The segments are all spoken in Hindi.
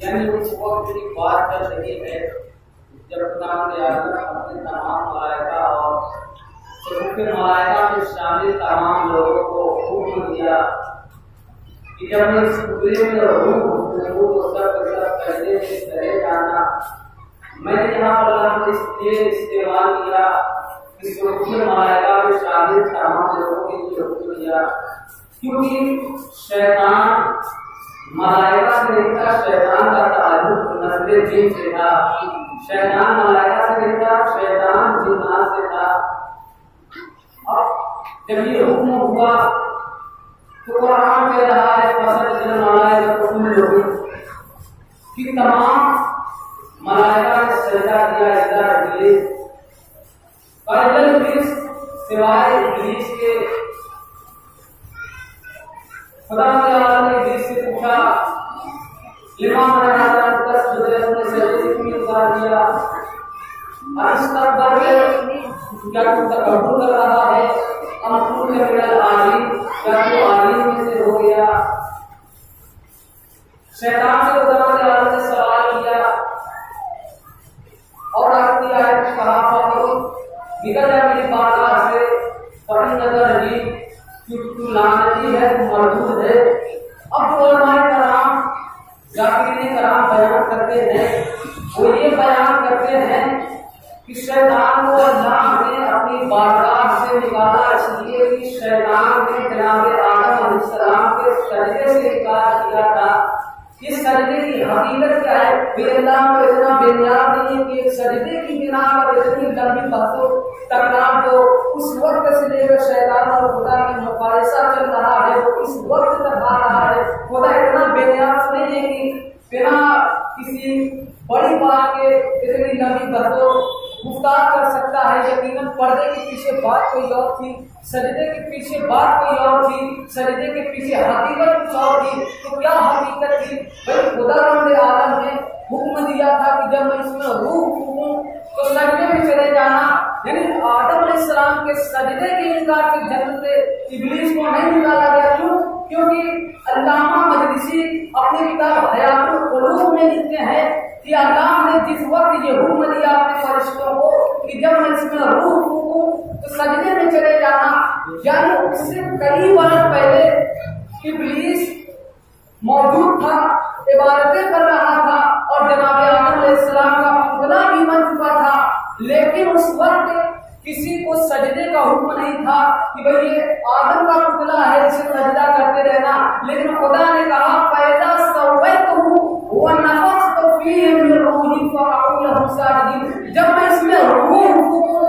यानी उस वक्त की बात कर रही है जब अपने तमाम मलाइका और मुख्य मलाइका में शामिल तमाम लोगों को हुक्म दिया कि जब मैं इस टुकड़े में रहूं तो सब पहले से चले जाना। मैंने यहाँ पर इसलिए इस्तेमाल किया कि मुख्य मलाइका में शामिल तमाम लोगों के लिए हुक्म दिया, क्योंकि शैतान मलाइका से लेकर शैतान का ताल्लुक नस्ले जिन से था। शैतान मलाइका से लेकर शैतान जिन्नात से था। अब जब ये हुक्म हुआ तो कुरान कह रहा है कि तमाम मलाइका ने सजदा किया इल्ला इब्लीस, और इब्लीस सिवाय इब्लीस के खुदा ने इब्लीस से पूछा लिमान रहा दिया क्या तू तकब्बुर कर रहा है, क्या तू आलिम में से हो गया। शैतान से खुदा ने सवाल किया और आखिरी आयत कहा निकल जा मेरी बारगाह से, पढ़ी नजर नहीं क्योंकि तू लानती है, तू मरदूद है। अब उलमाए कराम जाकिरीन कराम बयान करते हैं, वो ये बयान करते हैं कि शैतान को अल्लाह ने अपनी बारगाह से निकाला इसलिए कि शैतान ने जनाब आदम अलैहिस्सलाम के सजदे से इनकार किया था। इस सजदे की हकीकत क्या है? बेअल्लाह को इतना बेनियाज नहीं है कि एक सजदे की बिना पर इतनी लंबी बातों तकरार तो उस वक्त से लेकर शैतान और खुदा की मुकाबला चल रहा है, वो इस वक्त तक आ रहा है। खुदा इतना बेनियाज नहीं है कि बिना किसी बड़ी बात के इतनी लंबी बातों गुफ्तार कर सकता है। यकीनन पर्दे के पीछे बात कोई और थी, सजदे के पीछे बात कोई और थी, सजदे के पीछे हकीकत कुछ और थी। तो क्या हकीकत थी? भाई खुदा आलम ने हुक्म दिया था कि जब मैं इसमें रूह फूंकूं तो सजदे में चले जाना। यानी आदम अलैहिस्सलाम के सजदे के इनकार से जन्नत से इब्लीस को नहीं निकाला गया। क्यों? क्योंकि अल्लामा मजलिसी अपनी किताब हयातुल कुलूब में लिखते हैं कि अल्लाह ने जिस वक्त ये हुक्म दिया अपने फरिश्तों को कि जब मैं इसमें रूह फूंकूं तो सजदे में चले जाना, यानी उससे कई वर्ष पहले इब्लीस मौजूद था, इबादतें कर रहा था और जनाब आदम अलैहिस्सलाम का खुदा भी बन चुका था। लेकिन उस वक्त किसी को सजदे का हुक्म नहीं था कि भाई ये आदम का पुतला है, इसे सजदा करते रहना। लेकिन खुदा ने कहा पैदा सवैतहू व नफख्तु फीहि मिन रूही फक़ऊ लहू साजिदीन, जब मैं इसमें रूह फूंकूं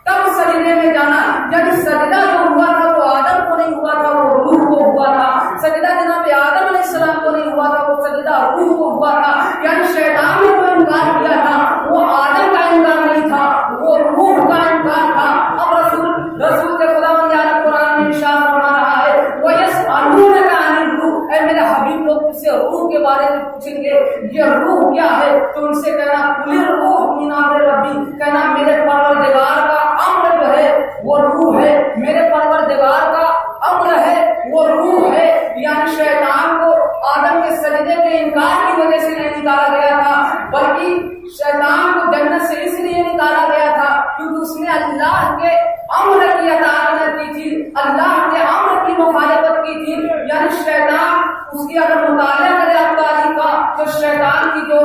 तब सजदे में जाना। जब सजदा जो हुआ था वो आदम को नहीं हुआ था, वो रूह को हुआ था। सजदा जनाब आदम अलैहिस्सलाम को नहीं हुआ था, वो सजदा रूह को हुआ था। यानी शैतान ने जो इनकार किया था वो आदम का इनकार नहीं था, वो रूह का इनकार था। अब रसूल के खुदा कुरान में इरशाद फरमा रहा है वो यसअलूनका अनिर रूह, ऐ मेरे हबीब लोग तुझसे रूह के बारे में पूछेंगे, ये रूह क्या है? तो उनसे कहना कुलिर रूह मिन अम्रि रब्बी, कहना मेरे परवरदिगार का अम्र जो है वो रूह है, मेरे परवरदिगार का अम्र है वो रूह है। यानी शैतान को आदम के सजदे के इनकार की वजह से नहीं निकाला गया था, बल्कि शैतान को जन्नत से इसलिए निकाला गया था क्योंकि उसने अल्लाह के अम्र की अताअत की थी, अल्लाह के अम्र की मुखालफत की थी। यानी शैतान उसकी अगर मुताला करे अब्बाली का तो शैतान की जो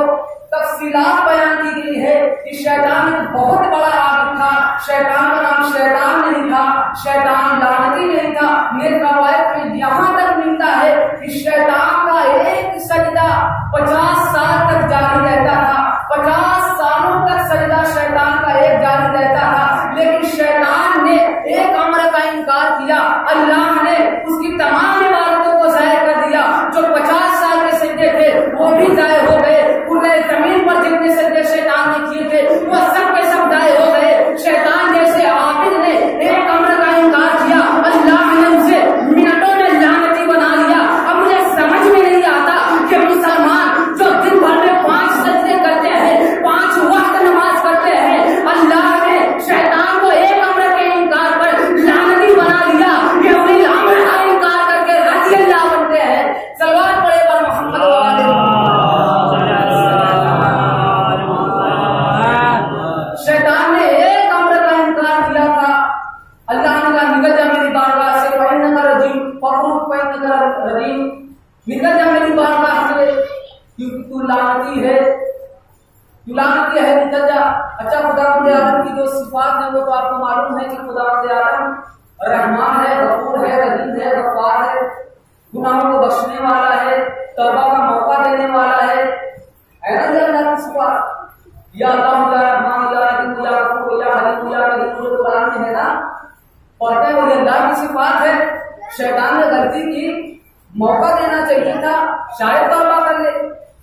तफसीलात बयान की गई है कि शैतान एक बहुत बड़ा आदमी था। शैतान का नाम शैतान नहीं था, शैतान लानती नहीं था। मेरे रवायत में यहाँ तक मिलता है कि शैतान का एक सजदा 50 साल तक जारी रहता था, 50 सालों तक सजदा शैतान का एक जारी रहता था। लेकिन शैतान ने एक अमर का इनकार किया, अल्लाह ने उसकी तमाम इबादतों को ज़ाय कर दिया। जो 50 साल के सजदे थे वो भी ज़ाय हो गए, पूरे जमीन पर जितने सजदे शैतान ने किए थे वो सब के सब ज़ाय हो गए। शैतान जैसे आबिद ने एक अमर का इनकार किया, अल्लाह ने उसे मिनटों में लानती बना दिया। अब मुझे समझ में नहीं आता कि मुसलमान जो दिन भर में 5 सजदे करते हैं, 5 वक्त नमाज करते हैं, अल्लाह ने शैतान को एक अमर के इनकार पर लानती बना दिया, ये अपनी अमर का इनकार करके रज़ी अल्लाह बनते हैं। सलवात पढ़े पर मोहम्मद शैतान ने एक अमर का इनकार किया था। अल्लाह ने कहा निकल जा मेरी बारगाह से, फइन्नका रजीम फखरुज फइन्नका रजीम, निकल जा मेरी बारगाह से क्योंकि तू लानती है, तू लानती है, निकल जा। अच्छा, खुदावंद आलम की जो सिफात है वो तो आपको मालूम है कि खुदावंद आलम रहमान है, गफूर है, रहीम है, गफ्फार है, गुनाहों को बख्शने वाला है, तौबा का मौका देने वाला है। अल्लाह की सिफात या अल्लाह या रहमान या रहीम या गफूर या हलीम या करीम जो कुरान में है ना, पढ़ते हैं वो अल्लाह की सिफात है। शैतान ने गलती की, मौका देना चाहिए था, शायद तौबा कर ले।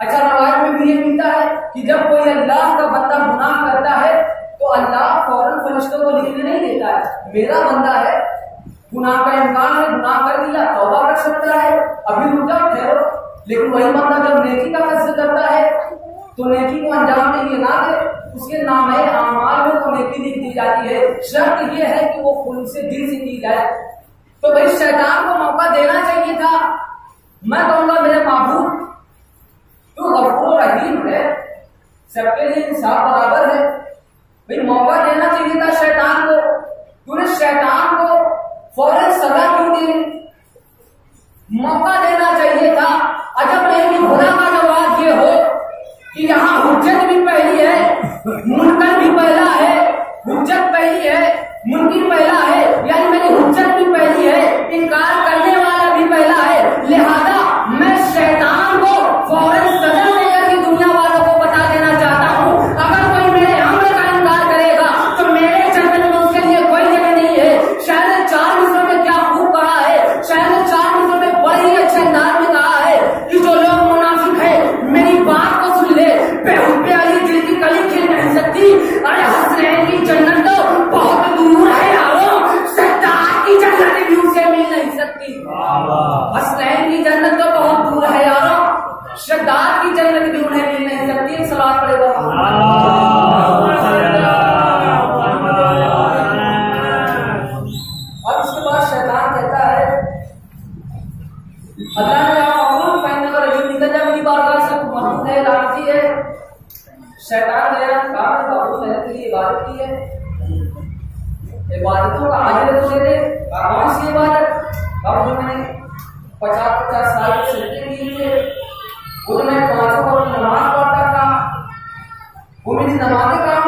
अच्छा, रवायत में भी ये मिलता है कि जब कोई अल्लाह का बंदा गुनाह करता है तो अल्लाह फौरन फरिश्तों को लिखने नहीं देता है, मेरा बंदा है, गुनाह का इम्कान है, गुनाह कर दिया, तौबा कर सकता है, अभी रुक जाओ ठहरो। लेकिन वही बंदा जब नेकी का कस्द करता है तो नेकी को अंजाम नहीं ना दे, उसके नाम है आमाल में तो नेकी लिख दी जाती है। शर्त यह है कि वो खुद से दिल से की जाए। तो भाई शैतान को मौका देना चाहिए था। मैं कहूंगा मेरे महबूब तू गफूर रहीम है, सबके लिए इंसाफ बराबर है, भाई मौका देना चाहिए था शैतान को। तूने शैतान को फौरन सजा क्यों दी? मौका देना चाहिए था। अजब नहीं कि खुदा का जवाब ये हो कि यहाँ हुज्जत भी पहली है, मुनकर भी पहला है, हुज्जत पहली है, मुनकर पहला है, यानी मेरी हुज्जत भी पहली है, इनकार करने वाला भी पहला है। लिहाजा मैं शैतान को फौरन सजा देकर के दुनिया वालों को बता देना चाहता हूँ, अगर कोई मेरे अमर का इनकार करेगा तो मेरे जन्नत में उसके लिए कोई जगह नहीं है। शायद 4 मिसरों में क्या खूब कहा है, शायद 4 मिसरों में बड़े ही अच्छे अंदाज में कहा है कि जो लोग मुनाफिक है मेरी बात को सुन ले, प्यारी दिल की कली खिल नहीं सकती। अरे हसनैन की जन्नत तो बहुत दूर है यारों, सत्तार की जन्नत भी उसे मिल नहीं सकती। हसनैन की जन्नत तो बहुत दूर है यारों, शद्दाद की जन्नत भी उन्हें मिल नहीं सकती। सलात पड़ेगा। और उसके बाद शैतान कहता है अल्लाह ने मेरी बारगाह से महमूद है, लानती है। शैतान गया कहा के लिए इबादत की है, इबादतों का हाजिर तो दे दे। कौन सी इबादत? अब जो मैंने 50-50 साल के सजदे किए थे, वो मैं 500 वक्त नमाज पढ़ता था, वो मेरी नमाज़ें काम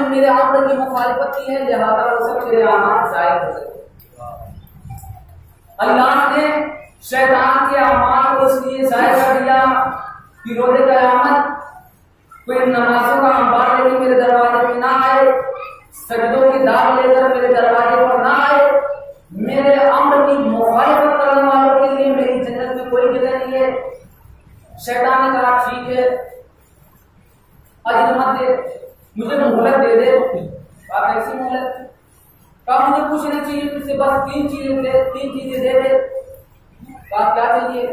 ने मेरे अम्र की मुखालिफत की है, लिहाजा उसे मेरे अमाल जायज हो गए। अल्लाह ने शैतान के अमाल को इसलिए जायज कर दिया कि रोज़े क़यामत कोई नमाजों का अंबार लेकर मेरे दरवाजे पे ना आए, सजदों की दाग लेकर मेरे दरवाजे पर ना आए। मेरे अम्र की मुखालिफत करने वालों के लिए मेरी जन्नत में कोई जगह नहीं है। शैतान ने कहा ठीक है, अजर मत दे, मुझे मोहलत दे दे। आप ऐसी मोहलत? कहा मुझे कुछ नहीं चाहिए तुझसे, बस तीन चीजें दे दे। कहा क्या चाहिए?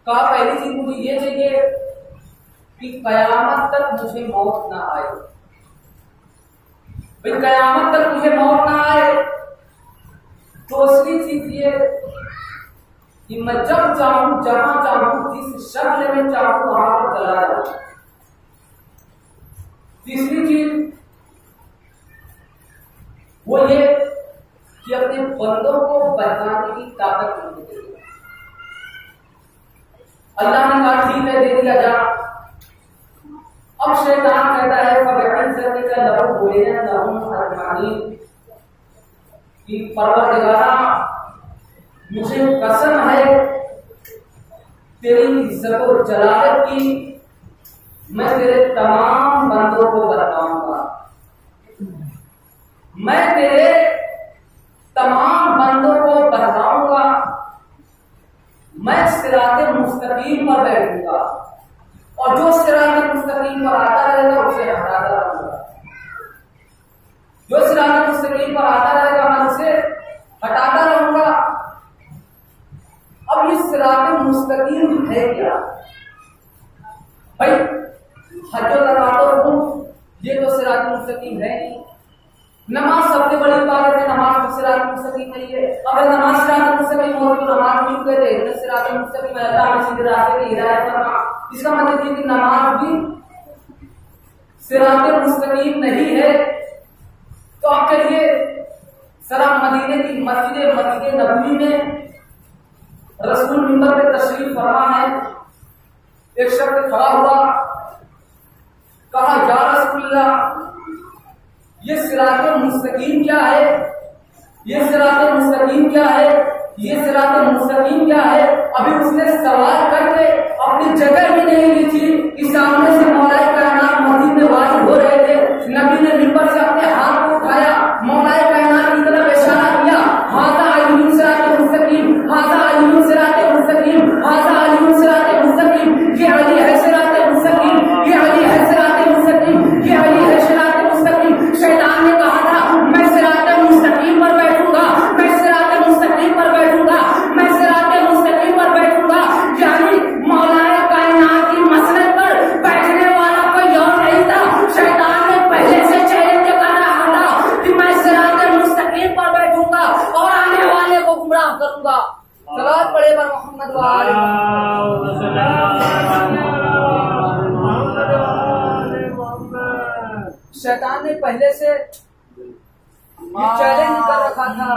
कहा पहली चीज मुझे ये चाहिए कि कयामत तक मुझे मौत ना आए। भाई कयामत तक मुझे मौत ना आए। दूसरी चीज ये कि मैं जब चाहूं जहां चाहूं जिस शक्ल में चाहूं वहां पर चला जाऊं। तीसरी चीज वो ये कि अपने बंदों को बचाने की ताकत मुझे दे। अल्लाह ने कहा ठीक है, दे दिया जा। अब शैतान कहता है बोले कि परवरदिगारा मुझे कसम है तेरी इज्जत और जलालत की, मैं तेरे तमाम बंदों को बताऊंगा, मैं तेरे तमाम बंदों को बताऊंगा, मैं सिराते मुस्तकीम पर बैठूंगा और जो सिराते मुस्तकीम पर आता रहेगा उसे हटाता रहूंगा। जो सिराते मुस्तकीम पर आता रहेगा मैं उसे हटाता रहूंगा। अब ये सिराते मुस्तकीम है क्या? भाई हजो लगातो हूं, ये तो सिराते मुस्तकीम है नहीं। नमाज सबसे बड़ी इबादत है, नमाज सिरात मुस्तकीम नहीं है। अगर नमाज सिरात मुस्तकीम हो तो नमाज क्यों कहते हैं? सिरात मुस्तकीम अल्लाह ने सीधे रास्ते की हिदायत फरमा। इसका मतलब ये कि नमाज भी सिरात मुस्तकीम नहीं है। तो आप कहिए सरा मदीने की मस्जिद नबवी में रसूल मिंबर पे तशरीफ फरमा है। एक शख्स खड़ा हुआ, कहा या रसूलल्लाह ये सिरात मुस्तकीम क्या है? ये सिरात मुस्तकीम क्या है? ये सिरात मुस्तकीम क्या है? अभी उसने सवाल करके अपनी जगह ही नहीं ली थी कि सामने से मौलाए कायनात मस्जिद में वाजिब हो रहे थे। नबी ने मिंबर से अपने हाथ को उठाया, मौलाए कायनात की तरफ इशारा किया, हाज़ा अलीयुन सिरात मुस्तकीम, हाज़ा अलीयुन सिरात मुस्तकीम, हाज़ा अलीयुन सिरात मुस्तकीम। ये अली है सिरात मुस्तकीम, ये अली है सिरात मुस्तकीम, ये अली है सिरात मुस्तकीम। शैतान ने कहा था मैं सिरात मुस्तकीम पर बैठूंगा, मैं सिरात मुस्तकीम पर बैठूंगा, मैं सिरात मुस्तकीम पर बैठूंगा। यानी मौलाए कायनात की मसनद पर बैठने वाला कोई और नहीं था। शैतान ने पहले से चैलेंज कर रहा था कि मैं सिरात मुस्तकीम पर बैठूंगा और आने वाले को गुमराह करूंगा। सलात पढ़े पर मोहम्मद शैतान ने पहले से चैलेंज कर रखा था।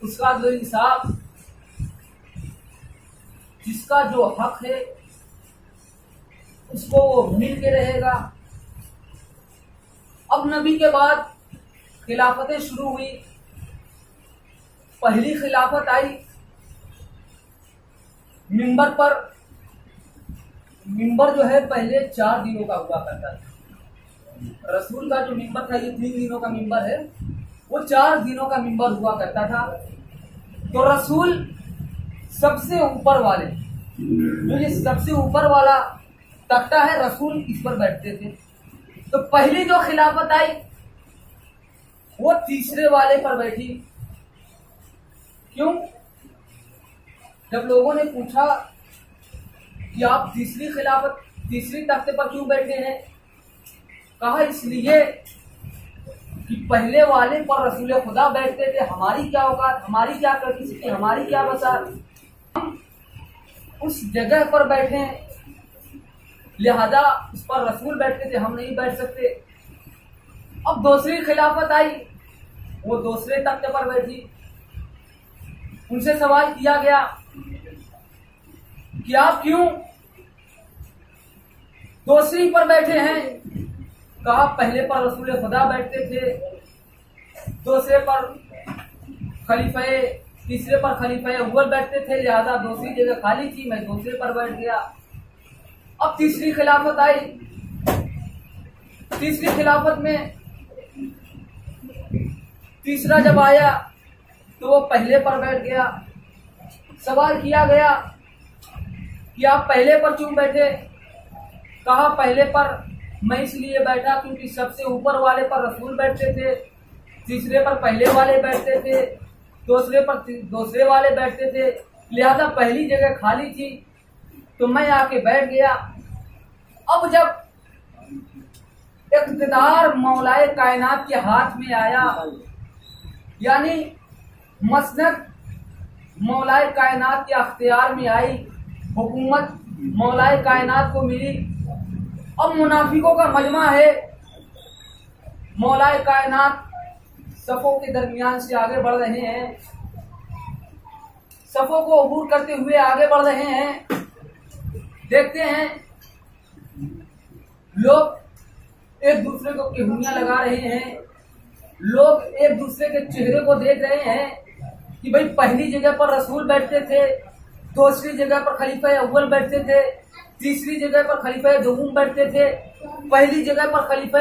उसका जो इंसाफ, जिसका जो हक है उसको वो मिल के रहेगा। अब नबी के बाद खिलाफतें शुरू हुई। पहली खिलाफत आई मिंबर पर। मिंबर जो है पहले 4 दिनों का हुआ करता था। रसूल का जो मिंबर था ये 3 दिनों का मिंबर है, वो 4 दिनों का मिंबर हुआ करता था। तो रसूल सबसे ऊपर वाले, जो ये सबसे ऊपर वाला तख्ता है, रसूल इस पर बैठते थे। तो पहली जो खिलाफत आई वो तीसरे वाले पर बैठी। क्यों? जब लोगों ने पूछा कि आप तीसरी तख्ते पर क्यों बैठे हैं, कहा इसलिए कि पहले वाले पर रसूल खुदा बैठते थे, हमारी क्या औकात, हमारी क्या कैपेसिटी, हमारी क्या बसात, हम उस जगह पर बैठे, लिहाजा उस पर रसूल बैठते थे, हम नहीं बैठ सकते। अब दूसरी खिलाफत आई, वो दूसरे तख्ते पर बैठी। उनसे सवाल किया गया कि आप क्यों दूसरी पर बैठे हैं? कहा पहले पर रसूल खुदा बैठते थे, दूसरे पर खलीफे, तीसरे पर खलीफे अव्वल बैठते थे, लिहाजा दूसरी जगह खाली थी, मैं दूसरे पर बैठ गया। अब तीसरी खिलाफत आई, तीसरी खिलाफत में तीसरा जब आया तो वो पहले पर बैठ गया। सवाल किया गया कि आप पहले पर क्यों बैठे? कहा पहले पर मैं इसलिए बैठा क्योंकि सबसे ऊपर वाले पर रसूल बैठते थे, तीसरे पर पहले वाले बैठते थे, दूसरे पर दूसरे वाले बैठते थे, लिहाजा पहली जगह खाली थी तो मैं आके बैठ गया। अब जब इक़्तिदार मौलाए कायनात के हाथ में आया, यानी मसनद मौलाए कायनात के अख्तियार में आई, हुकूमत मौलाए कायनात को मिली। अब मुनाफिकों का मजमा है, मौलाए कायनात सफों के दरमियान से आगे बढ़ रहे हैं, सफों को अबूर करते हुए आगे बढ़ रहे हैं। देखते हैं लोग एक दूसरे को केहुनियां लगा रहे हैं, लोग एक दूसरे के चेहरे को देख रहे हैं कि भाई पहली जगह पर रसूल बैठते थे, दूसरी जगह पर खलीफा अव्वल बैठते थे, तीसरी जगह पर खलीफा दोम बैठते थे, पहली जगह पर खलीफा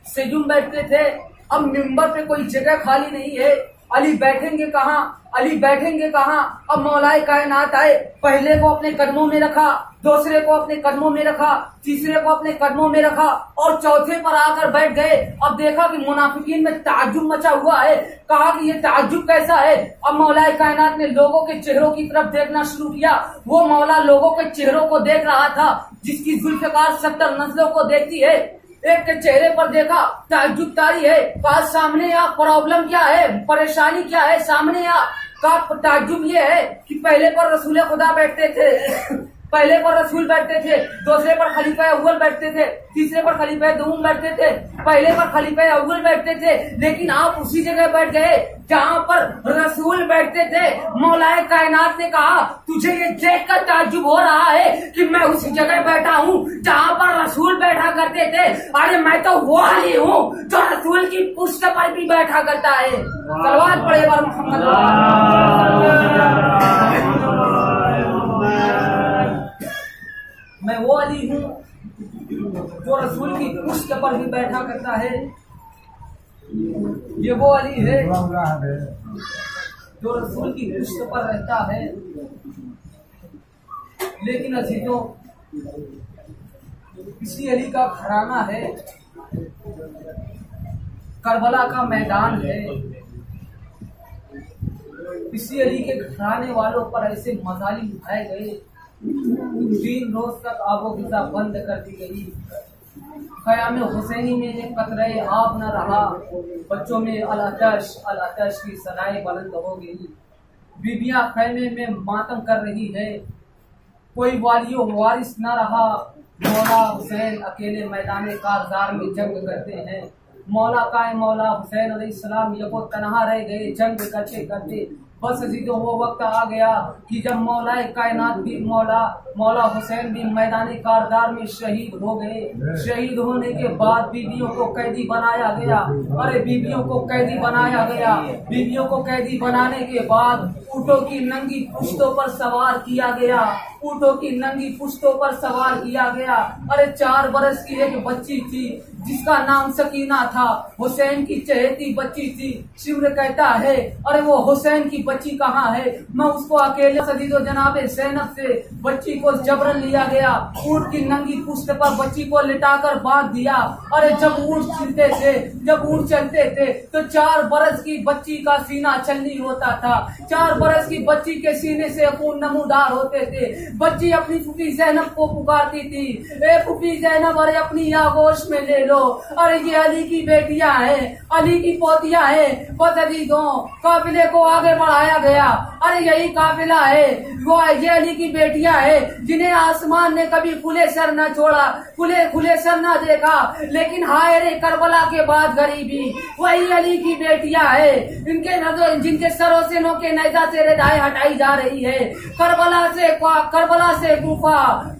सेजुम बैठते थे। अब मिंबर पे कोई जगह खाली नहीं है, अली बैठेंगे कहाँ, अली बैठेंगे कहाँ? अब मौलाए कायनात आए, पहले को अपने कदमों में रखा, दूसरे को अपने कदमों में रखा, तीसरे को अपने कदमों में रखा और चौथे पर आकर बैठ गए। अब देखा कि मुनाफिकीन में ताज्जुब मचा हुआ है, कहा कि ये ताज्जुब कैसा है? अब मौलाए कायनात ने लोगों के चेहरों की तरफ देखना शुरू किया। वो मौला लोगों के चेहरों को देख रहा था जिसकी जुल्फ़िकार 70 नस्लों को देखती है। एक के चेहरे पर देखा, ताज्जुब तारी है, कहा सामने आ, प्रॉब्लम क्या है, परेशानी क्या है, सामने आ। का ताज्जुब ये है कि पहले पर रसूल खुदा बैठते थे, पहले पर रसूल बैठते थे, दूसरे पर खलीफा अव्वल बैठते थे, तीसरे पर खलीफा दोम बैठते थे, पहले पर खलीफा अव्वल बैठते थे, लेकिन आप उसी जगह बैठ गए जहाँ पर रसूल बैठते थे। मौलाए कायनात ने कहा तुझे ये देखकर ताज्जुब हो रहा है कि मैं उसी जगह बैठा हूँ जहाँ पर रसूल बैठा करते थे? अरे मैं तो वो अली हूँ जो रसूल की पुष्ट पर भी बैठा करता है। सलवात पढ़े पर मोहम्मद। मैं वो अली हूँ जो रसूल की पुष्ट पर भी बैठा करता है। ये वो अली है जो रसूल की पुष्ट पर रहता है। लेकिन अजीजों, इसी अली का घराना है, करबला का मैदान है। इसी अली के घराने वालों पर ऐसे मजालिम उठाए गए, 3 रोज तक आबोगिजा बंद कर दी गई। ख़याम हुसैनी में एक कतरे आब न रहा, बच्चों में अल-अतश की सदाएं बुलंद हो गई। बीबियां खैमे में मातम कर रही है, कोई वालियो वारिस न रहा। मौला हुसैन अकेले मैदान कारजार में जंग करते हैं। मौला हुसैन अलैहिस्सलाम यको तनहा रह गए जंग करते करते। बस अजीजों वो वक्त आ गया कि जब मौलाए कायनात भी मौला हुसैन भी मैदानी कारदार में शहीद हो गए। शहीद होने के बाद बीबियों को कैदी बनाया गया। अरे बीबियों को कैदी बनाया गया। बीबियों को कैदी बनाने के बाद ऊँटों की नंगी पुश्तों पर सवार किया गया। ऊँटों की नंगी पुश्तों पर सवार किया गया। अरे 4 बरस की एक बच्ची थी जिसका नाम सकीना था, हुसैन की चहेती बच्ची थी। शिवर कहता है अरे वो हुसैन की बच्ची कहाँ है? मैं उसको अकेले सदीदो जनाबे ज़ैनब से बच्ची को जबरन लिया गया। ऊँट की नंगी पुश्त पर बच्ची को लिटाकर बांध दिया। अरे जब ऊँट चलते थे तो 4 बरस की बच्ची का सीना चलनी होता था। 4 बरस की बच्ची के सीने से खून नमूदार होते थे। बच्ची अपनी फूफी ज़ैनब को पुकारती थी, ए फूफी ज़ैनब अरे अपनी आगोश में ले लो। अरे ये अली की बेटियां हैं, अली की पोतियां हैं। बस अजीजों, काफिले को आगे बढ़ाया गया। अरे यही काफिला है, वो ये अली की बेटियां हैं जिन्हें आसमान ने कभी खुले सर न छोड़ा, खुले सर न देखा। लेकिन हाय रे करबला के बाद गरीबी, वही अली की बेटियां हैं जिनके सरों से नो के नैजा से रेदाएं हटाई जा रही है। करबला करबला से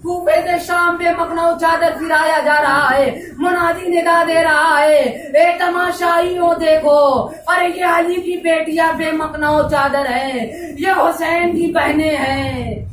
कूफे से शाम पे मखनऊ चादर फिराया जा रहा है। मुनादी निदा दे रहा है, ए तमाशाइयों देखो, अरे ये अली की बेटियां बेमखनऊ चादर है, ये हुसैन की बहनें हैं।